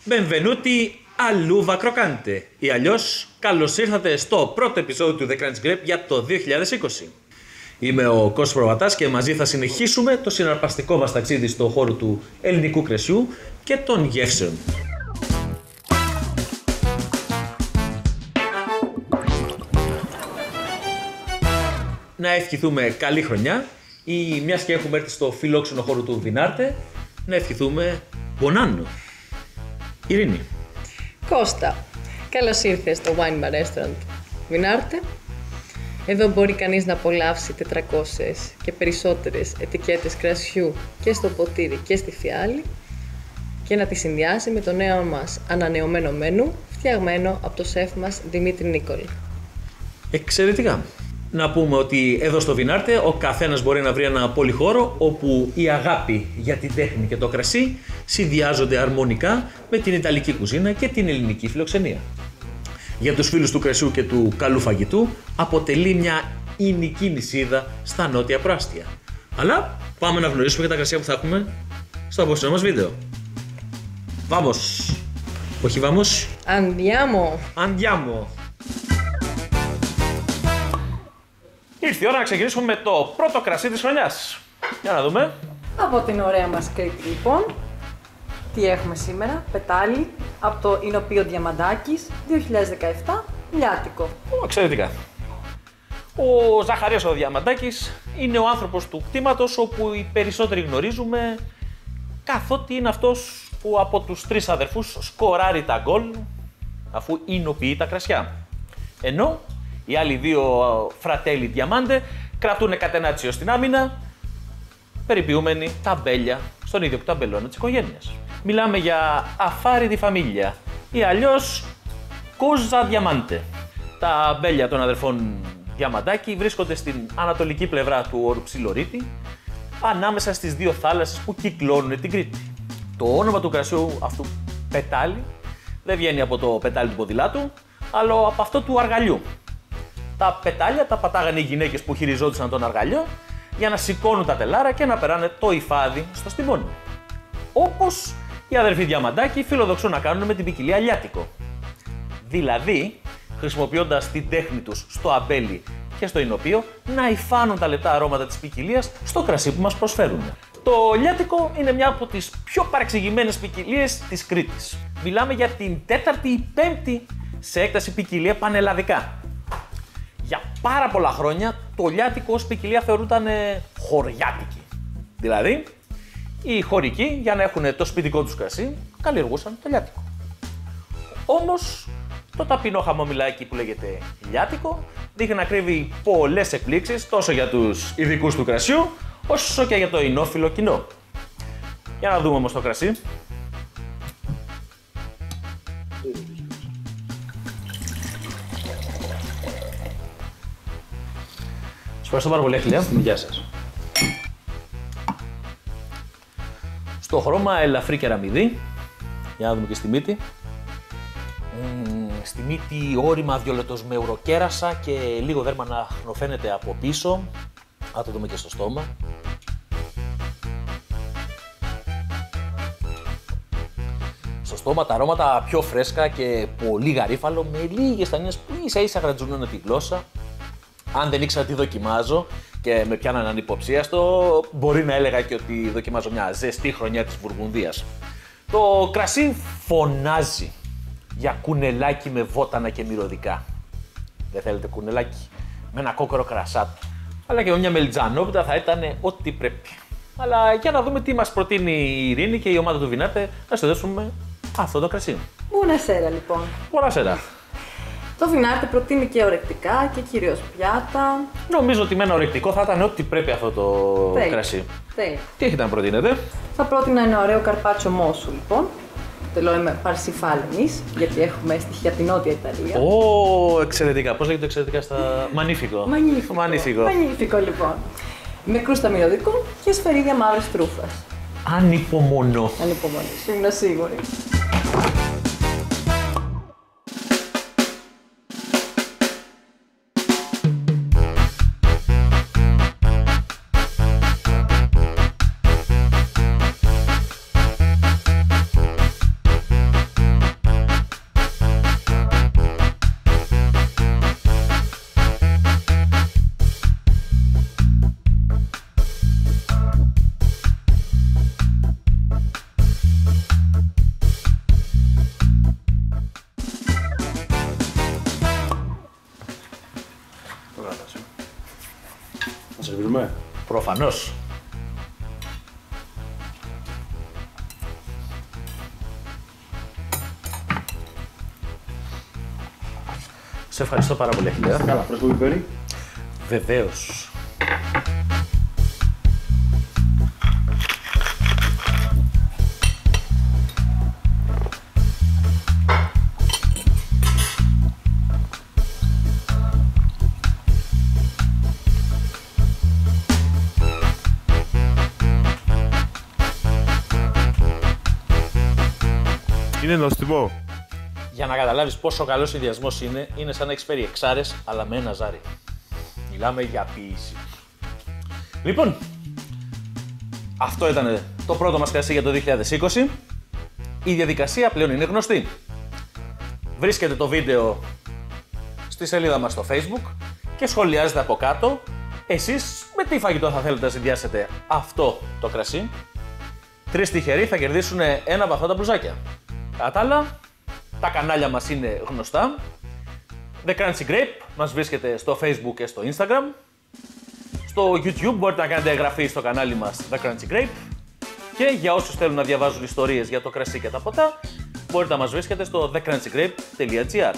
Benvenuti all'uva croccante ή αλλιώς καλώς ήρθατε στο πρώτο επεισόδιο του The Crunch Grape για το 2020. Είμαι ο Κώστας Προβατάς και μαζί θα συνεχίσουμε το συναρπαστικό μας ταξίδι στον χώρο του ελληνικού κρασιού και των γεύσεων. Να ευχηθούμε καλή χρονιά ή μιας και έχουμε έρθει στο φιλόξενο χώρο του Βινάρτε, να ευχηθούμε Buon Ειρήνη. Κώστα, καλώς ήρθες στο Wine Bar Restaurant Βινάρτε. Εδώ μπορεί κανείς να απολαύσει 400 και περισσότερες ετικέτες κρασιού και στο ποτήρι και στη φιάλη και να τη συνδυάσει με το νέο μας ανανεωμένο μενού, φτιαγμένο από το σεφ μας Δημήτρη Νίκολη. Εξαιρετικά. Να πούμε ότι εδώ στο Βινάρτε ο καθένας μπορεί να βρει ένα πολυχώρο όπου η αγάπη για την τέχνη και το κρασί συνδυάζονται αρμονικά με την ιταλική κουζίνα και την ελληνική φιλοξενία. Για τους φίλους του κρασιού και του καλού φαγητού αποτελεί μια ηνική νησίδα στα νότια προάστια. Αλλά πάμε να γνωρίσουμε και τα κρασιά που θα έχουμε στο απόψινό μας βίντεο. Vamos! Όχι vamos? Andiamo! Ήρθε η ώρα να ξεκινήσουμε με το πρώτο κρασί της χρονιάς. Για να δούμε. Από την ωραία μας Κρήτη λοιπόν, τι έχουμε σήμερα? Πετάλι από το Ινοπείο Διαμαντάκης 2017, λιάτικο. Εξαιρετικά. Ο Ζαχαρίας ο Διαμαντάκης είναι ο άνθρωπος του κτήματος όπου οι περισσότεροι γνωρίζουμε, καθότι είναι αυτός που από τους τρεις αδερφούς σκοράρει τα γκολ αφού εινοποιεί τα κρασιά. Ενώ οι άλλοι δύο φρατέλοι Διαμάντε κρατούν κατενάτσιο στην άμυνα, περιποιούμενοι ταμπέλια στον ίδιο ταμπελώνα της οικογένειας. Μιλάμε για Affari di Famiglia ή αλλιώς Cosa Diamante. Τα αμπέλια των αδερφών Διαμαντάκη βρίσκονται στην ανατολική πλευρά του όρου Ψιλορίτη, ανάμεσα στις δύο θάλασσες που κυκλώνουν την Κρήτη. Το όνομα του κρασιού αυτού πετάλι δεν βγαίνει από το πετάλι του ποδηλάτου, αλλά από αυτό του αργαλιού. Τα πετάλια τα πατάγανε οι γυναίκες που χειριζόντουσαν τον αργαλιό για να σηκώνουν τα τελάρα και να περάνε το υφάδι στο στιμόνι. Όπως οι αδερφοί Διαμαντάκη φιλοδοξούν να κάνουν με την ποικιλία λιάτικο. Δηλαδή, χρησιμοποιώντας την τέχνη τους στο αμπέλι και στο Ινοπείο, να υφάνουν τα λεπτά αρώματα της ποικιλίας στο κρασί που μας προσφέρουν. Το λιάτικο είναι μια από τις πιο παρεξηγημένες ποικιλίες της Κρήτης. Μιλάμε για την τέταρτη ή πέμπτη σε έκταση ποικιλία πανελλαδικά. Για πάρα πολλά χρόνια το λιάτικο ως ποικιλία θεωρούταν χωριάτικη. Δηλαδή, οι χωρικοί για να έχουν το σπιτικό τους κρασί καλλιεργούσαν το λιάτικο. Όμως, το ταπεινό χαμομηλάκι που λέγεται λιάτικο δείχνει να κρύβει πολλές εκπλήξεις τόσο για τους ειδικούς του κρασιού όσο και για το εινόφιλο κοινό. Για να δούμε όμως το κρασί. Ευχαριστώ πάρα πολύ, Αχιλέα. Γεια σας. Στο χρώμα ελαφρύ κεραμιδί. Για να δούμε και στη μύτη. Στη μύτη όρημα βιολετός με ουροκέρασα και λίγο δέρμα να χνοφαίνεται από πίσω. Θα το δούμε και στο στόμα. Στο στόμα τα αρώματα πιο φρέσκα και πολύ γαρίφαλο με λίγες τανίνες που ίσα γρατζουνούν τη γλώσσα. Αν δεν ήξερα τι δοκιμάζω και με πιάναν ανυποψίαστο, μπορεί να έλεγα και ότι δοκιμάζω μια ζεστή χρονιά της Βουργουνδίας. Το κρασί φωνάζει για κουνελάκι με βότανα και μυρωδικά. Δεν θέλετε κουνελάκι? Με ένα κόκορο κρασάτο. Αλλά και με μια μελιτζανόπιτα θα ήταν ό,τι πρέπει. Αλλά για να δούμε τι μας προτείνει η Ειρήνη και η ομάδα του Βινάρτε να συνδέσουμε αυτό το κρασί. Buonasera λοιπόν. Buonasera. Το Βινάρτε προτείνει και ορεκτικά και κυρίως πιάτα. Νομίζω ότι με ένα ορεκτικό θα ήταν ό,τι πρέπει αυτό το κρασί. Τέλεια. Τι έχετε να προτείνετε? Θα πρότεινα ένα ωραίο καρπάτσο μόσου λοιπόν. Το λέω με παρσιφάλεμις, γιατί έχουμε στοιχεία από την Νότια Ιταλία. Εξαιρετικά. Πώς λέγεται εξαιρετικά στα... Μανίφικο. Μανίφικο λοιπόν. Με κρούστα μυρωδικών και σφαιρίδια μαύρης τρούφας. Ανυπομονώ. Είμαι σίγουρη. Προφανώς. Σε ευχαριστώ πάρα πολύ, Αχιλλέα. Καλά, φρέσκο πιπέρι. Βεβαίως. Είναι νοστιμό. Για να καταλάβεις πόσο καλός συνδυασμός είναι σαν να έχεις φέρει εξάρες, αλλά με ένα ζάρι. Μιλάμε για ποίηση. Λοιπόν, αυτό ήταν το πρώτο μας κρασί για το 2020. Η διαδικασία πλέον είναι γνωστή. Βρίσκετε το βίντεο στη σελίδα μας στο Facebook και σχολιάζετε από κάτω εσείς με τι φαγητό θα θέλετε να συνδυάσετε αυτό το κρασί. 3 τυχεροί θα κερδίσουν ένα από αυτά τα μπλουζάκια. Κατά τα άλλα, τα κανάλια μας είναι γνωστά. The Crunchy Grape μας βρίσκεται στο Facebook και στο Instagram. Στο YouTube μπορείτε να κάνετε εγγραφή στο κανάλι μας The Crunchy Grape. Και για όσους θέλουν να διαβάζουν ιστορίες για το κρασί και τα ποτά, μπορείτε να μας βρίσκετε στο thecrunchygrape.gr.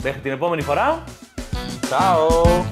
Μέχρι την επόμενη φορά, ciao!